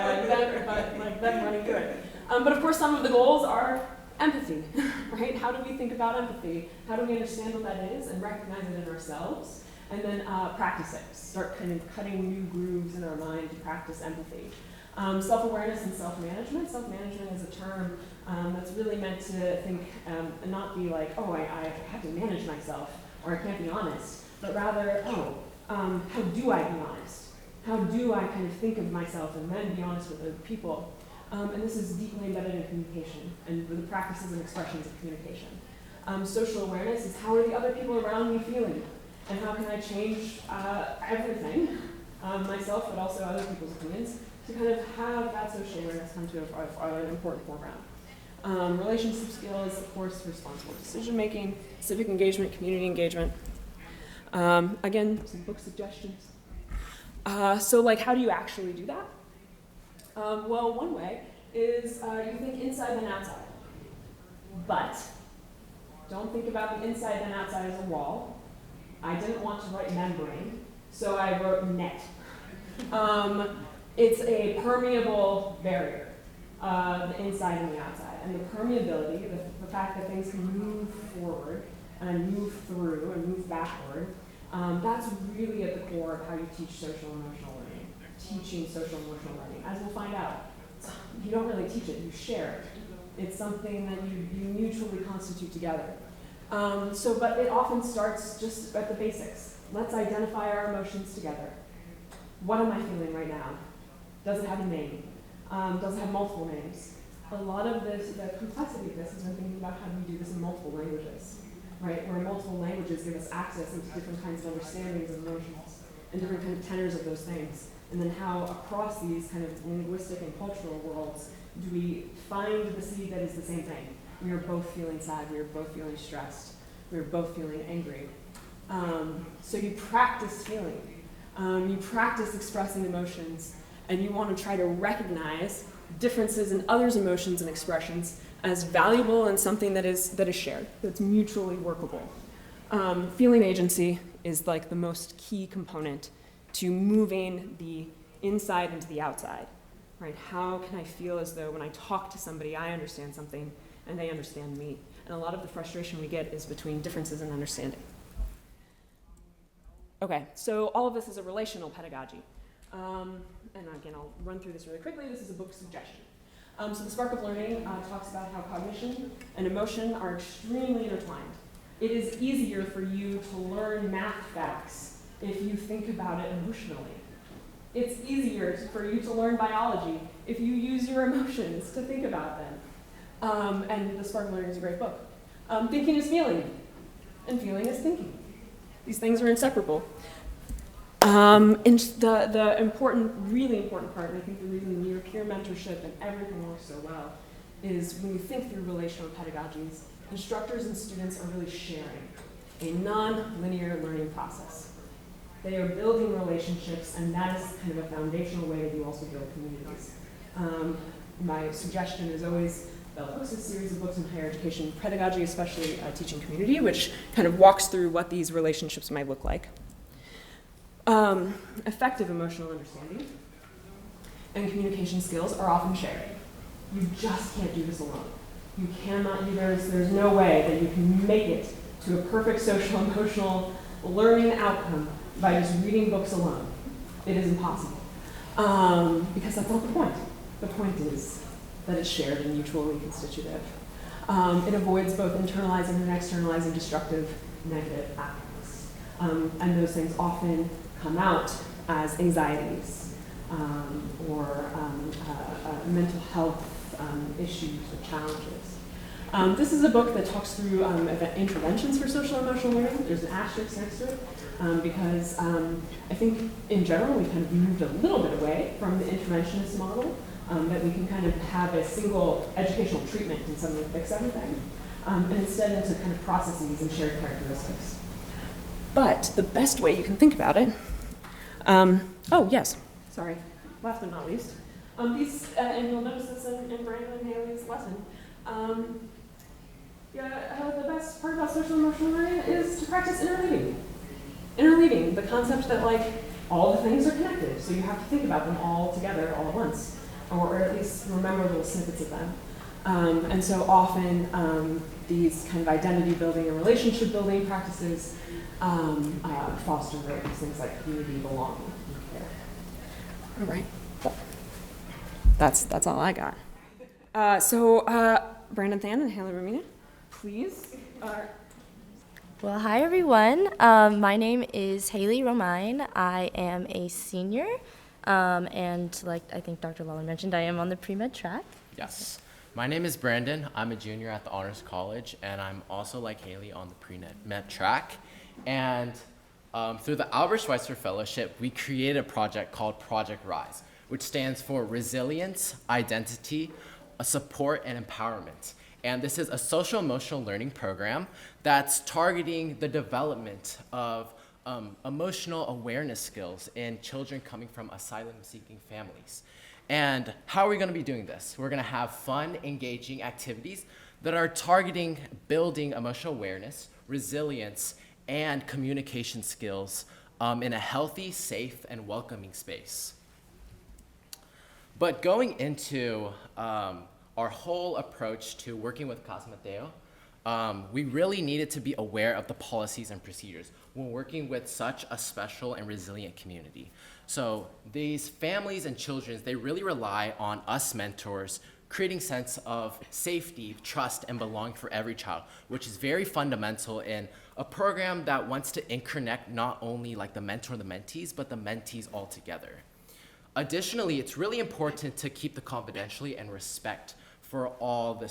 them running through it. But of course, some of the goals are empathy, right? How do we think about empathy? How do we understand what that is and recognize it in ourselves? And then practice it. Start kind of cutting new grooves in our mind to practice empathy. Self-awareness and self-management. Self-management is a term that's really meant to think and not be like, oh, I have to manage myself or I can't be honest, but rather, how do I be honest? How do I kind of think of myself and then be honest with other people? And this is deeply embedded in communication and the practices and expressions of communication. Social awareness is how are the other people around me feeling? And how can I change everything, myself, but also other people's opinions, to kind of have that social awareness come to an important foreground. Relationship skills, of course, responsible decision making, civic engagement, community engagement. Again, some book suggestions. So like, how do you actually do that? Well, one way is you think inside then outside. But don't think about the inside then outside as a wall. I didn't want to write membrane, so I wrote net. It's a permeable barrier, the inside and the outside. And the permeability, the fact that things can move forward and move through and move backward, that's really at the core of how you teach social emotional learning, teaching social emotional learning. As we'll find out, you don't really teach it, you share it. It's something that you mutually constitute together. But it often starts just at the basics. Let's identify our emotions together. What am I feeling right now? Does it have a name? Does it have multiple names? A lot of this, the complexity of this is when thinking about how do we do this in multiple languages, right? Where multiple languages give us access into different kinds of understandings of emotions and different kind of tenors of those things. And then how across these kind of linguistic and cultural worlds do we find the seed that is the same thing? We are both feeling sad, we are both feeling stressed, we are both feeling angry. So you practice feeling, you practice expressing emotions, and you want to try to recognize differences in others' emotions and expressions as valuable and something that is shared, that's mutually workable. Feeling agency is like the most key component to moving the inside into the outside, right? How can I feel as though when I talk to somebody, I understand something and they understand me? And a lot of the frustration we get is between differences in understanding. Okay, so all of this is a relational pedagogy. And again, I'll run through this really quickly. This is a book suggestion. So the Spark of Learning talks about how cognition and emotion are extremely intertwined. It is easier for you to learn math facts if you think about it emotionally. It's easier for you to learn biology if you use your emotions to think about them. And the Spark of Learning is a great book. Thinking is feeling, and feeling is thinking. These things are inseparable. And the important, really important part, and I think the reason your peer mentorship and everything works so well, is when you think through relational pedagogies, instructors and students are really sharing a non-linear learning process. They are building relationships, and that is kind of a foundational way that you also build communities. My suggestion is always Bell Hooks' series of books in higher education pedagogy, especially Teaching Community, which kind of walks through what these relationships might look like. Effective emotional understanding and communication skills are often shared. You just can't do this alone. You cannot do this. There's no way that you can make it to a perfect social emotional learning outcome by just reading books alone. It is impossible. Because that's not the point. The point is that it's shared and mutually constitutive. It avoids both internalizing and externalizing destructive negative outcomes. And those things often come out as anxieties or mental health issues or challenges. This is a book that talks through interventions for social emotional learning. There's an asterisk next to it because I think in general we kind of moved a little bit away from the interventionist model, that we can kind of have a single educational treatment and suddenly fix everything, and instead into kind of processes and shared characteristics. But the best way you can think about it, oh yes, sorry, last but not least, these, and you'll notice this in Brandon and Haley's lesson, the best part about social emotional learning is to practice interleaving. Interleaving, the concept that like all the things are connected, so you have to think about them all together all at once, or at least remember little snippets of them. And so often these kind of identity building and relationship building practices foster things like community belonging and care. All right. That's all I got. Brandon Than and Haley Romina, please. Well, hi everyone. My name is Haley Romine. I am a senior, and like I think Dr. Lawler mentioned, I am on the pre-med track. Yes. My name is Brandon. I'm a junior at the Honors College, and I'm also like Haley on the pre-med track. And through the Albert Schweitzer Fellowship, we created a project called Project Rise, which stands for Resilience, Identity, Support, and Empowerment. And this is a social emotional learning program that's targeting the development of emotional awareness skills in children coming from asylum-seeking families. And how are we going to be doing this? We're going to have fun, engaging activities that are targeting building emotional awareness, resilience, and communication skills in a healthy, safe, and welcoming space. But going into our whole approach to working with Casa Mateo, we really needed to be aware of the policies and procedures when working with such a special and resilient community. So these families and children, they really rely on us mentors creating sense of safety, trust, and belonging for every child, which is very fundamental in a program that wants to connect not only like the mentor and the mentees, but the mentees all together. Additionally, it's really important to keep the confidentiality and respect for all the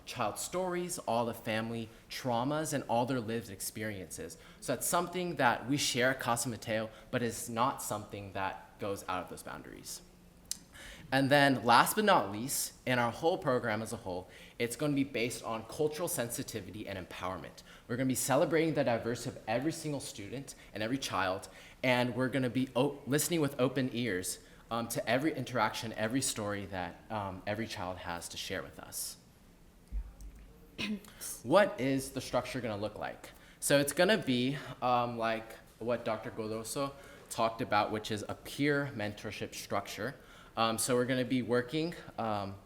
child stories, all the family traumas, and all their lived experiences. So that's something that we share at Casa Mateo, but is not something that goes out of those boundaries. And then last but not least, in our whole program as a whole, it's going to be based on cultural sensitivity and empowerment. We're going to be celebrating the diversity of every single student and every child, and we're going to be listening with open ears to every interaction, every story that every child has to share with us. What is the structure going to look like? So it's going to be like what Dr. Godoso talked about, which is a peer mentorship structure. So we're going to be working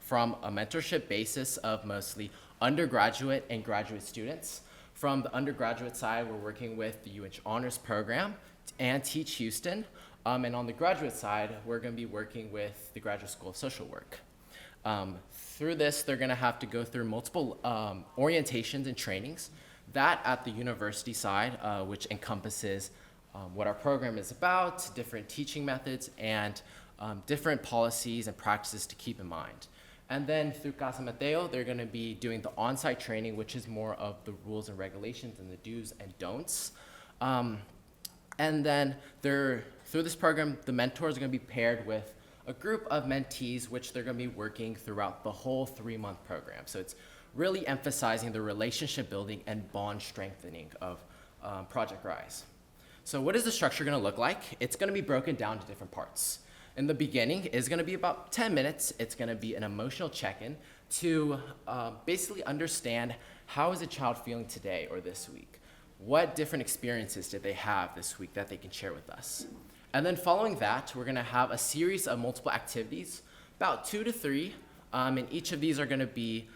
from a mentorship basis of mostly undergraduate and graduate students. From the undergraduate side, we're working with the UH Honors Program and Teach Houston. And on the graduate side, we're going to be working with the Graduate School of Social Work. Through this, they're going to have to go through multiple orientations and trainings. That at the university side, which encompasses what our program is about, different teaching methods, and different policies and practices to keep in mind. And then through Casa Mateo, they're going to be doing the on-site training, which is more of the rules and regulations and the do's and don'ts. And then through this program, the mentors are going to be paired with a group of mentees, which they're going to be working throughout the whole 3-month program. So it's really emphasizing the relationship building and bond strengthening of Project Rise. So what is the structure going to look like? It's going to be broken down to different parts. In the beginning is going to be about 10 minutes. It's going to be an emotional check-in to basically understand how is a child feeling today or this week? What different experiences did they have this week that they can share with us? And then following that, we're going to have a series of multiple activities, about 2 to 3, and each of these are going to be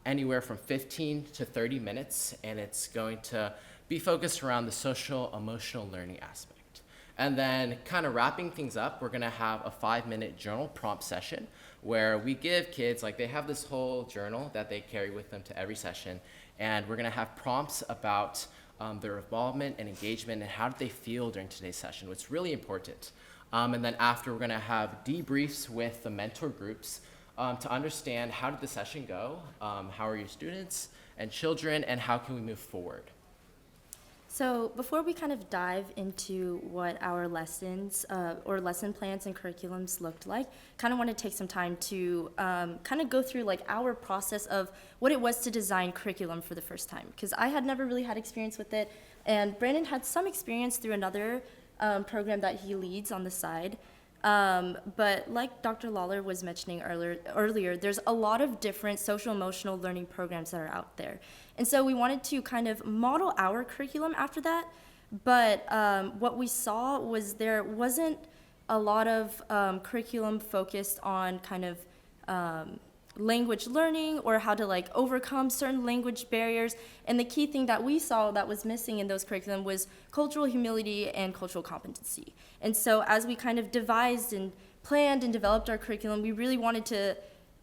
anywhere from 15 to 30 minutes, and it's going to be focused around the social emotional learning aspect. And then kind of wrapping things up, we're going to have a 5-minute journal prompt session where we give kids, like they have this whole journal that they carry with them to every session, and we're going to have prompts about their involvement and engagement and how did they feel during today's session, which is really important. And then after, we're going to have debriefs with the mentor groups to understand how did the session go, how are your students and children, and how can we move forward. So before we kind of dive into what our lessons or lesson plans and curriculums looked like, kind of want to take some time to kind of go through like our process of what it was to design curriculum for the first time, because I had never really had experience with it, and Brandon had some experience through another program that he leads on the side. But like Dr. Lawler was mentioning earlier, there's a lot of different social emotional learning programs that are out there. And so we wanted to kind of model our curriculum after that, But what we saw was there wasn't a lot of curriculum focused on kind of language learning or how to like overcome certain language barriers. And the key thing that we saw that was missing in those curriculum was cultural humility and cultural competency. And so as we kind of devised and planned and developed our curriculum, we really wanted to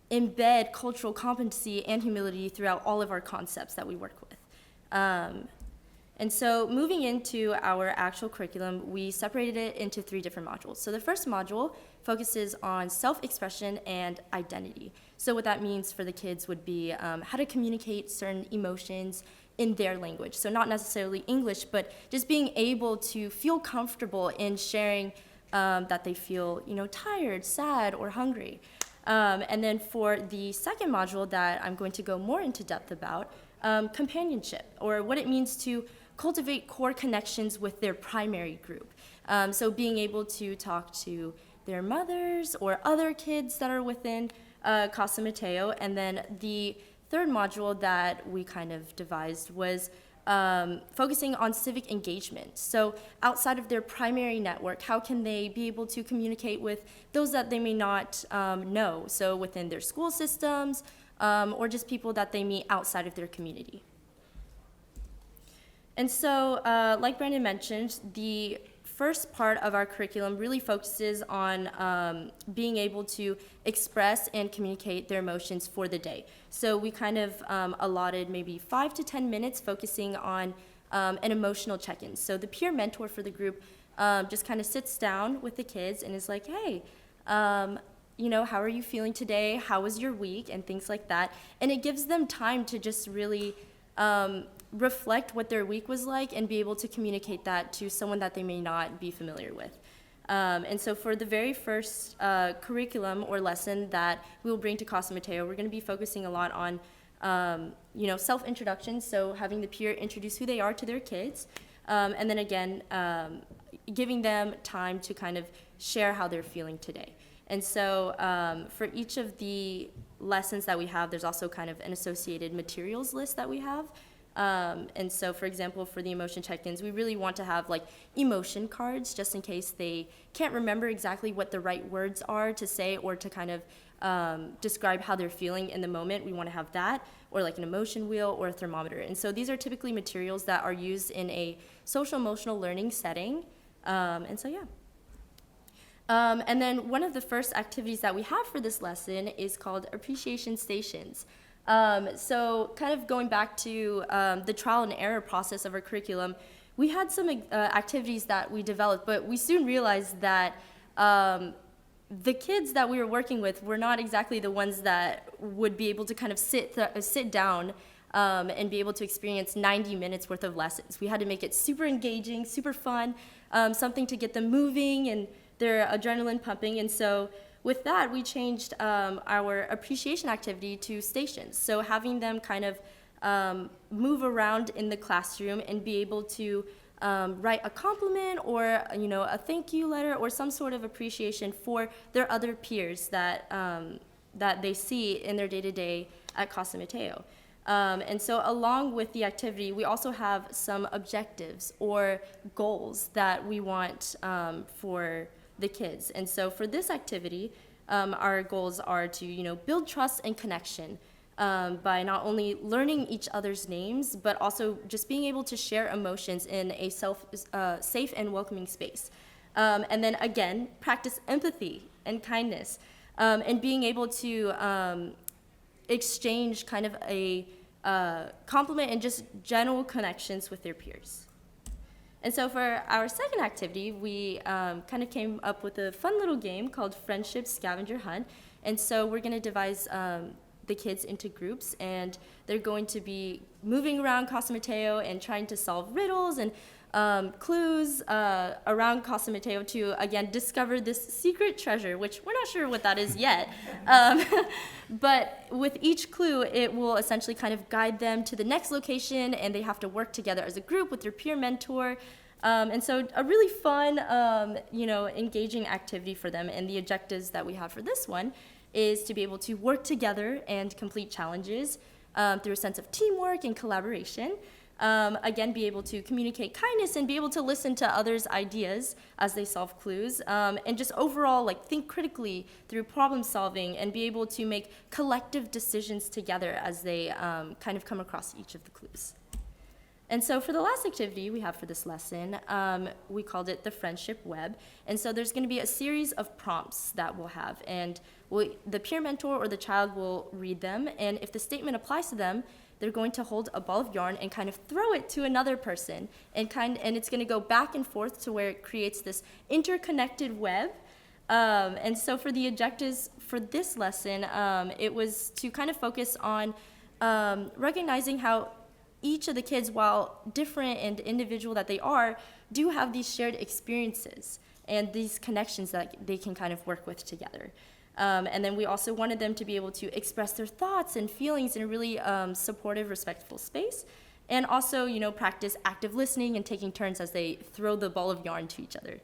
embed cultural competency and humility throughout all of our concepts that we work with. And so moving into our actual curriculum, we separated it into 3 different modules. So the first module focuses on self-expression and identity. So what that means for the kids would be how to communicate certain emotions in their language. So not necessarily English, but just being able to feel comfortable in sharing that they feel, tired, sad, or hungry. And then for the second module that I'm going to go more into depth about, companionship, or what it means to cultivate core connections with their primary group. So being able to talk to their mothers or other kids that are within Casa Mateo. And then the third module that we kind of devised was focusing on civic engagement. So outside of their primary network, how can they be able to communicate with those that they may not know? So within their school systems, or just people that they meet outside of their community. And so, like Brandon mentioned, the first part of our curriculum really focuses on being able to express and communicate their emotions for the day. So we kind of allotted maybe 5 to 10 minutes focusing on an emotional check-in. So the peer mentor for the group just kind of sits down with the kids and is like, hey, how are you feeling today? How was your week? And things like that. And it gives them time to just really reflect what their week was like and be able to communicate that to someone that they may not be familiar with. And so for the very first curriculum or lesson that we will bring to Casa Mateo, we're going to be focusing a lot on, self-introduction, so having the peer introduce who they are to their kids, and then again, giving them time to kind of share how they're feeling today. And so for each of the lessons that we have, there's also kind of an associated materials list that we have. And so, for example, for the emotion check-ins, we really want to have like emotion cards just in case they can't remember exactly what the right words are to say or to kind of describe how they're feeling in the moment. We want to have that, or like an emotion wheel or a thermometer. And so these are typically materials that are used in a social emotional learning setting. And then one of the first activities that we have for this lesson is called appreciation stations. So kind of going back to the trial and error process of our curriculum, we had some activities that we developed, but we soon realized that the kids that we were working with were not exactly the ones that would be able to kind of sit down and be able to experience 90 minutes worth of lessons. We had to make it super engaging, super fun, something to get them moving and their adrenaline pumping. And so with that, we changed our appreciation activity to stations. So having them kind of move around in the classroom and be able to write a compliment or a thank you letter or some sort of appreciation for their other peers that that they see in their day-to-day at Casa Mateo. And so along with the activity, we also have some objectives or goals that we want for the kids. And so for this activity, our goals are to, build trust and connection by not only learning each other's names, but also just being able to share emotions in a safe and welcoming space. And then again, practice empathy and kindness, and being able to exchange kind of a compliment and just general connections with their peers. And so for our second activity, we kind of came up with a fun little game called Friendship Scavenger Hunt. And so we're going to devise the kids into groups, and they're going to be moving around Casa Mateo and trying to solve riddles and clues around Casa Mateo to, again, discover this secret treasure, which we're not sure what that is yet. But with each clue, it will essentially kind of guide them to the next location, and they have to work together as a group with their peer mentor. And so a really fun, engaging activity for them. And the objectives that we have for this one is to be able to work together and complete challenges through a sense of teamwork and collaboration. Again, be able to communicate kindness and be able to listen to others' ideas as they solve clues, and just overall like think critically through problem solving and be able to make collective decisions together as they kind of come across each of the clues. And so for the last activity we have for this lesson, we called it the friendship web. And so there's going to be a series of prompts that we'll have, and the peer mentor or the child will read them, and if the statement applies to them, they're going to hold a ball of yarn and kind of throw it to another person, and it's going to go back and forth to where it creates this interconnected web. And so for the objectives for this lesson, it was to kind of focus on recognizing how each of the kids, while different and individual that they are, do have these shared experiences and these connections that they can kind of work with together. And then we also wanted them to be able to express their thoughts and feelings in a really supportive, respectful space. And also, practice active listening and taking turns as they throw the ball of yarn to each other.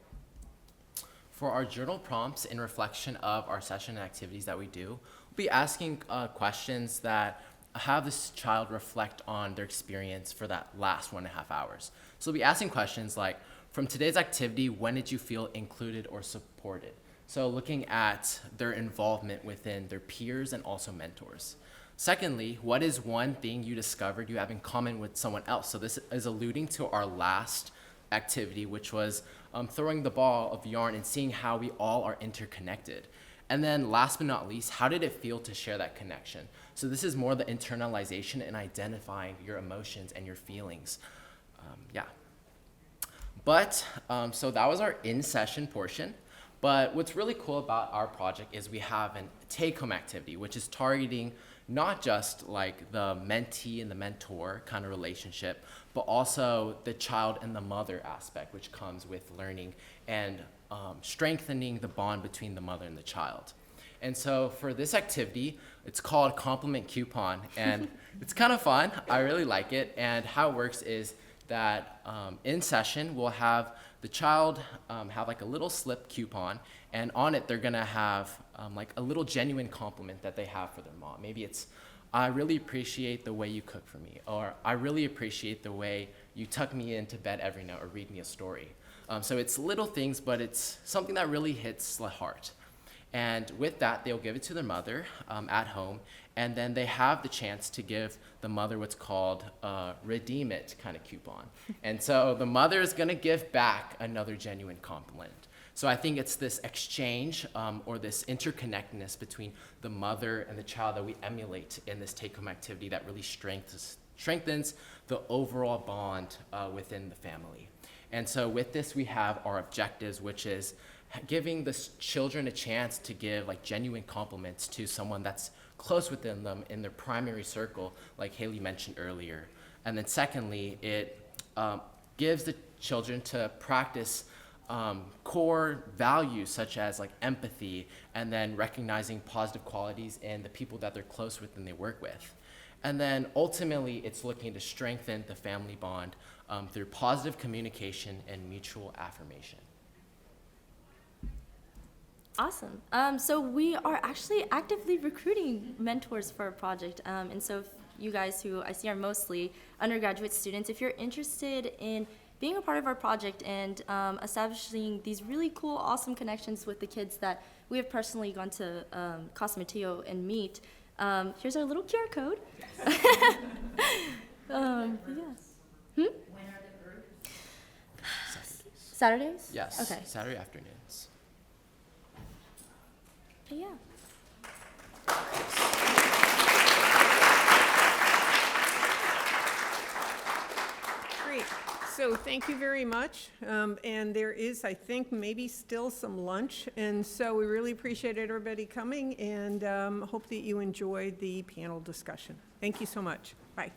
For our journal prompts in reflection of our session and activities that we do, we'll be asking questions that have this child reflect on their experience for that last 1.5 hours. So we'll be asking questions like, from today's activity, when did you feel included or supported? So looking at their involvement within their peers and also mentors. Secondly, what is one thing you discovered you have in common with someone else? So this is alluding to our last activity, which was throwing the ball of yarn and seeing how we all are interconnected. And then last but not least, how did it feel to share that connection? So this is more the internalization and identifying your emotions and your feelings. So that was our in-session portion. But what's really cool about our project is we have a take-home activity, which is targeting not just like the mentee and the mentor kind of relationship, but also the child and the mother aspect, which comes with learning and strengthening the bond between the mother and the child. And so for this activity, it's called Compliment Coupon, and it's kind of fun. I really like it. And how it works is that in session, we'll have the child have like a little slip coupon, and on it, they're gonna have like a little genuine compliment that they have for their mom. Maybe it's, I really appreciate the way you cook for me, or I really appreciate the way you tuck me into bed every night or read me a story. So it's little things, but it's something that really hits the heart. And with that, they'll give it to their mother at home, and then they have the chance to give the mother what's called a redeem it kind of coupon. And so the mother is gonna give back another genuine compliment. So I think it's this exchange or this interconnectedness between the mother and the child that we emulate in this take-home activity that really strengthens the overall bond within the family. And so with this, we have our objectives, which is giving the children a chance to give like genuine compliments to someone that's close within them in their primary circle, like Haley mentioned earlier. And then secondly, it gives the children to practice core values such as like empathy, and then recognizing positive qualities in the people that they're close with and they work with. And then ultimately, it's looking to strengthen the family bond through positive communication and mutual affirmation. Awesome. So we are actually actively recruiting mentors for our project. And so if you guys, who I see are mostly undergraduate students, if you're interested in being a part of our project and establishing these really cool, awesome connections with the kids that we have personally gone to Casa Mateo and meet, here's our little QR code. Yes. When are the groups? Saturdays? Yes, Okay. Saturday afternoons. Yeah. Great. So thank you very much. And there is, I think, maybe still some lunch. And so we really appreciate everybody coming, and hope that you enjoyed the panel discussion. Thank you so much. Bye.